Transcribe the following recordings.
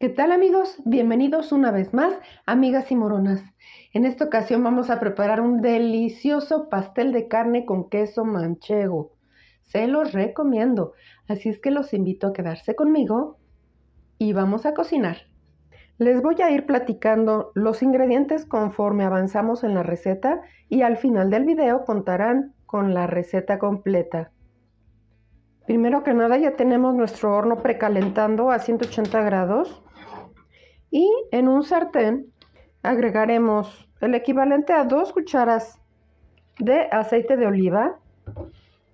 ¿Qué tal, amigos? Bienvenidos una vez más, amigas y moronas. En esta ocasión vamos a preparar un delicioso pastel de carne con queso manchego. Se los recomiendo, así es que los invito a quedarse conmigo y vamos a cocinar. Les voy a ir platicando los ingredientes conforme avanzamos en la receta y al final del video contarán con la receta completa. Primero que nada ya tenemos nuestro horno precalentando a 180 grados. Y en un sartén agregaremos el equivalente a 2 cucharas de aceite de oliva.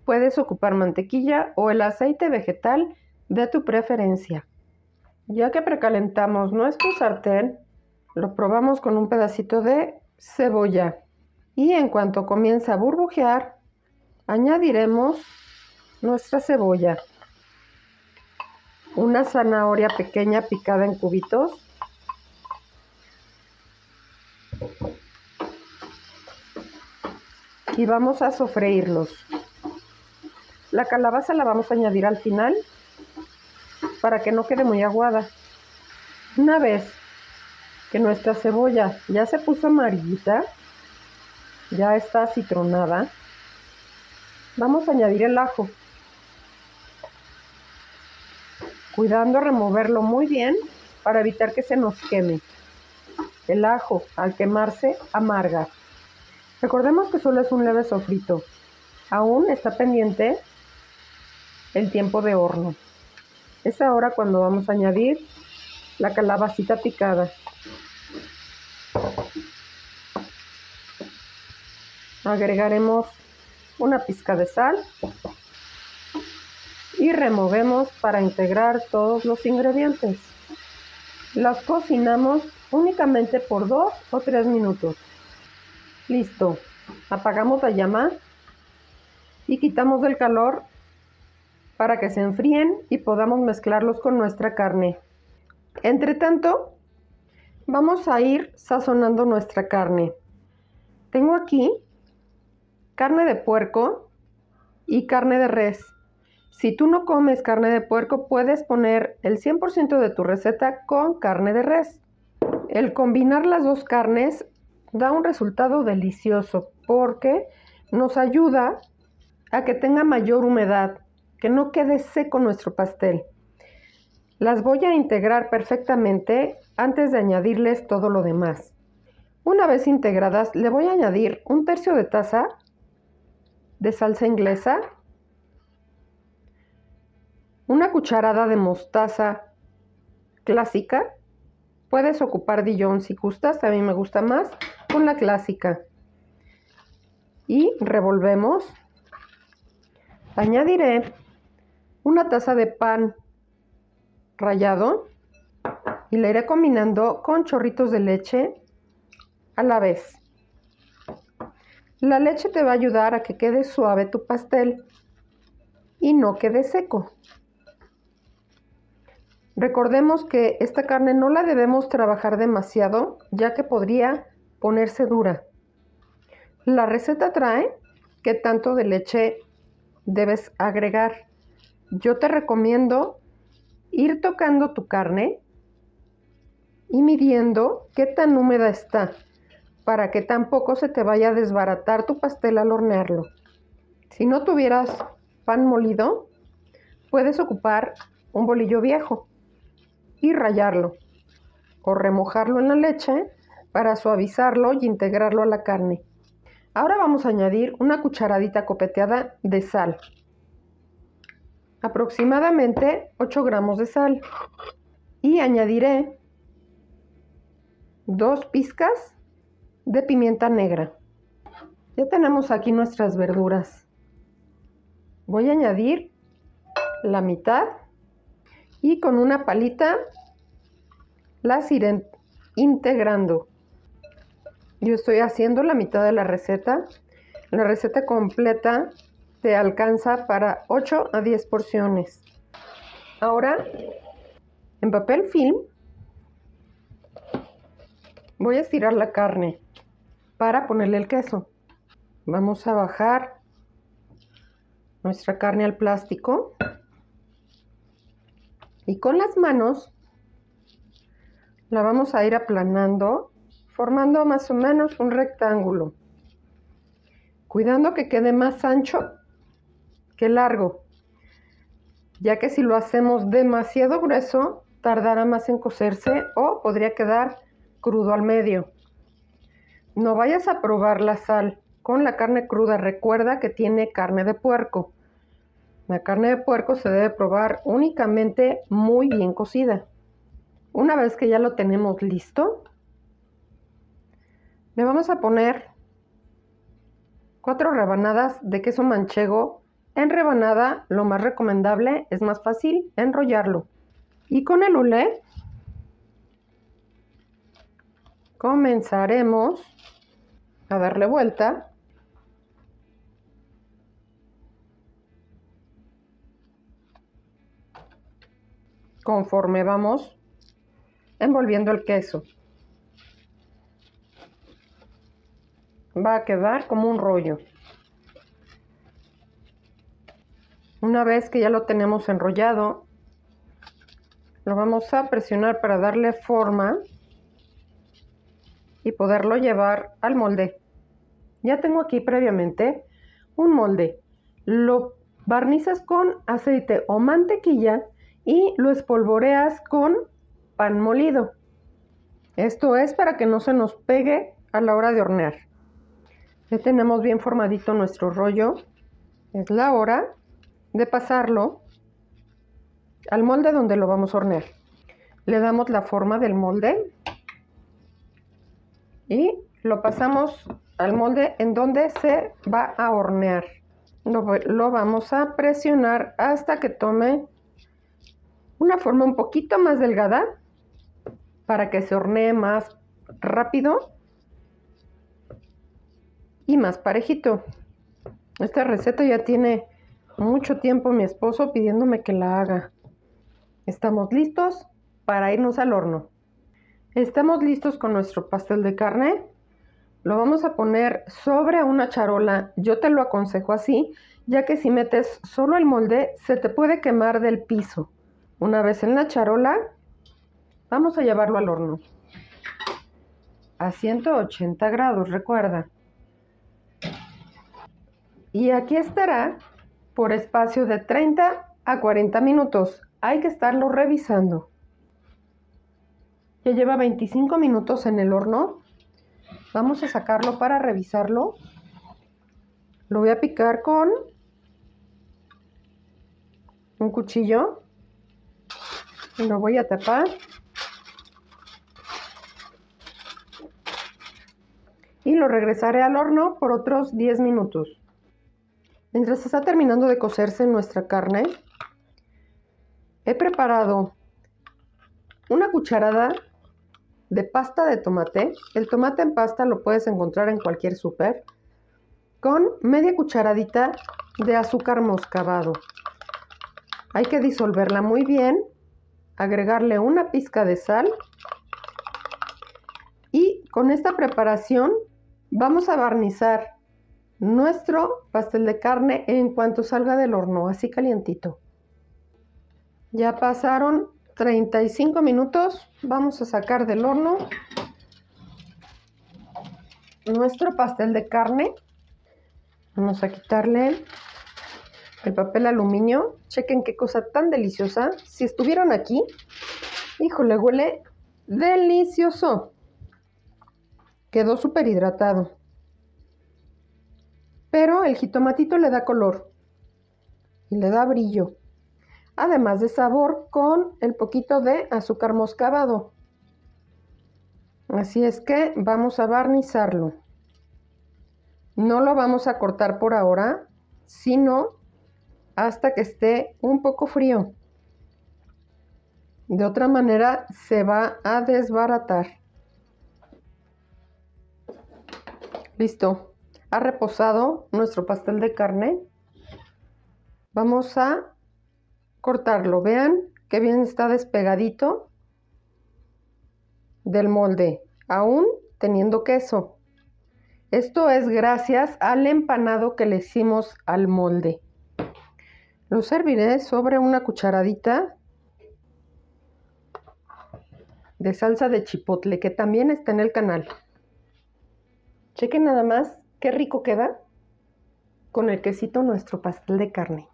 Puedes ocupar mantequilla o el aceite vegetal de tu preferencia. Ya que precalentamos nuestro sartén, lo probamos con un pedacito de cebolla. Y en cuanto comienza a burbujear, añadiremos nuestra cebolla. Una zanahoria pequeña picada en cubitos. Y vamos a sofreírlos. La calabaza la vamos a añadir al final para que no quede muy aguada. Una vez que nuestra cebolla ya se puso amarillita, ya está citronada, vamos a añadir el ajo, cuidando removerlo muy bien para evitar que se nos queme. El ajo, al quemarse, amarga. Recordemos que solo es un leve sofrito. Aún está pendiente el tiempo de horno. Es ahora cuando vamos a añadir la calabacita picada. Agregaremos una pizca de sal y removemos para integrar todos los ingredientes. Las cocinamos únicamente por 2 o 3 minutos. Listo. Apagamos la llama y quitamos del calor para que se enfríen y podamos mezclarlos con nuestra carne. Entre tanto, vamos a ir sazonando nuestra carne. Tengo aquí carne de puerco y carne de res. Si tú no comes carne de puerco, puedes poner el 100% de tu receta con carne de res. El combinar las dos carnes da un resultado delicioso porque nos ayuda a que tenga mayor humedad, que no quede seco nuestro pastel. Las voy a integrar perfectamente antes de añadirles todo lo demás. Una vez integradas, le voy a añadir 1/3 de taza de salsa inglesa, una cucharada de mostaza clásica. Puedes ocupar Dijon si gustas, a mí me gusta más con la clásica. Y revolvemos. Añadiré una taza de pan rallado y le iré combinando con chorritos de leche a la vez. La leche te va a ayudar a que quede suave tu pastel y no quede seco. Recordemos que esta carne no la debemos trabajar demasiado, ya que podría ponerse dura. La receta trae qué tanto de leche debes agregar. Yo te recomiendo ir tocando tu carne y midiendo qué tan húmeda está, para que tampoco se te vaya a desbaratar tu pastel al hornearlo. Si no tuvieras pan molido, puedes ocupar un bolillo viejo y rallarlo o remojarlo en la leche para suavizarlo y integrarlo a la carne. Ahora vamos a añadir una cucharadita copeteada de sal, aproximadamente 8 gramos de sal, y añadiré 2 pizcas de pimienta negra. Ya tenemos aquí nuestras verduras. Voy a añadir la mitad y con una palita las iré integrando. Yo estoy haciendo la mitad de la receta. La receta completa te alcanza para 8 a 10 porciones. Ahora, en papel film, voy a estirar la carne para ponerle el queso. Vamos a bajar nuestra carne al plástico y con las manos La vamos a ir aplanando, formando más o menos un rectángulo, cuidando que quede más ancho que largo, ya que si lo hacemos demasiado grueso, tardará más en cocerse o podría quedar crudo al medio. No vayas a probar la sal con la carne cruda, recuerda que tiene carne de puerco. La carne de puerco se debe probar únicamente muy bien cocida. Una vez que ya lo tenemos listo, le vamos a poner 4 rebanadas de queso manchego en rebanada. Lo más recomendable, es más fácil enrollarlo. Y con el hule comenzaremos a darle vuelta conforme vamos envolviendo el queso. Va a quedar como un rollo. Una vez que ya lo tenemos enrollado, lo vamos a presionar para darle forma y poderlo llevar al molde. Ya tengo aquí previamente un molde. Lo barnizas con aceite o mantequilla y lo espolvoreas con pan molido. Esto es para que no se nos pegue a la hora de hornear. Ya tenemos bien formadito nuestro rollo. Es la hora de pasarlo al molde donde lo vamos a hornear. Le damos la forma del molde y lo pasamos al molde en donde se va a hornear. Lo vamos a presionar hasta que tome una forma un poquito más delgada para que se hornee más rápido y más parejito. Esta receta ya tiene mucho tiempo mi esposo pidiéndome que la haga. Estamos listos para irnos al horno. Estamos listos con nuestro pastel de carne. Lo vamos a poner sobre una charola. Yo te lo aconsejo así, ya que si metes solo el molde, se te puede quemar del piso. Una vez en la charola, vamos a llevarlo al horno. A 180 grados, recuerda. Y aquí estará por espacio de 30 a 40 minutos. Hay que estarlo revisando. Ya lleva 25 minutos en el horno. Vamos a sacarlo para revisarlo. Lo voy a picar con un cuchillo. Y lo voy a tapar. Y lo regresaré al horno por otros 10 minutos. Mientras está terminando de cocerse nuestra carne, he preparado una cucharada de pasta de tomate. El tomate en pasta lo puedes encontrar en cualquier súper. Con media cucharadita de azúcar moscabado. Hay que disolverla muy bien, agregarle una pizca de sal y con esta preparación vamos a barnizar nuestro pastel de carne en cuanto salga del horno, así calientito. Ya pasaron 35 minutos, vamos a sacar del horno nuestro pastel de carne. Vamos a quitarle el papel aluminio. Chequen qué cosa tan deliciosa. Si estuvieron aquí, híjole, huele delicioso. Quedó súper hidratado. Pero el jitomatito le da color y le da brillo. Además de sabor con el poquito de azúcar moscabado. Así es que vamos a barnizarlo. No lo vamos a cortar por ahora, sino hasta que esté un poco frío. De otra manera se va a desbaratar. Listo. Ha reposado nuestro pastel de carne. Vamos a cortarlo. Vean que bien está despegadito del molde, aún teniendo queso. Esto es gracias al empanado que le hicimos al molde. Lo serviré sobre una cucharadita de salsa de chipotle, que también está en el canal. Chequen nada más qué rico queda con el quesito nuestro pastel de carne.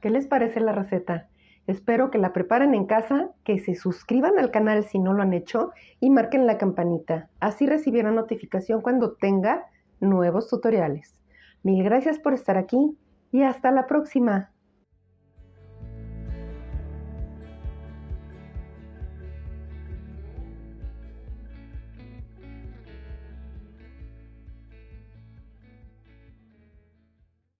¿Qué les parece la receta? Espero que la preparen en casa, que se suscriban al canal si no lo han hecho y marquen la campanita. Así recibirán notificación cuando tenga nuevos tutoriales. Mil gracias por estar aquí y hasta la próxima.